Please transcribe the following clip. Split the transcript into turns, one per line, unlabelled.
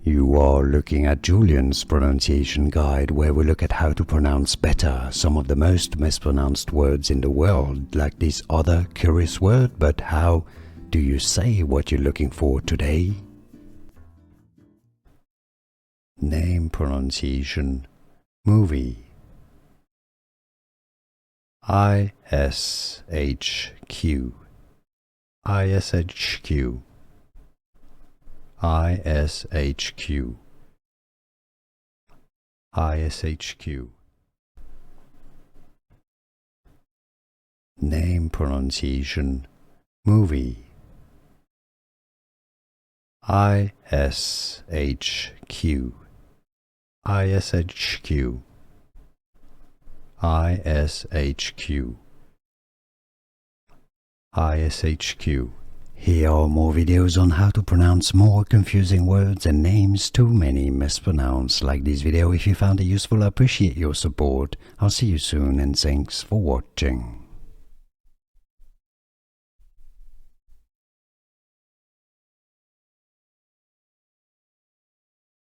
You are looking at Julian's pronunciation guide, where we look at how to pronounce better some of the most mispronounced words in the world, like this other curious word. But how do you say what you're looking for today? Name, pronunciation, movie. ISHQ, ISHQ, ISHQ, ISHQ. Name, pronunciation, movie. ISHQ, ISHQ, ISHQ, ISHQ. Here are more videos on how to pronounce more confusing words and names too many mispronounced. Like this video if you found it useful. I appreciate your support. I'll see you soon and thanks for watching.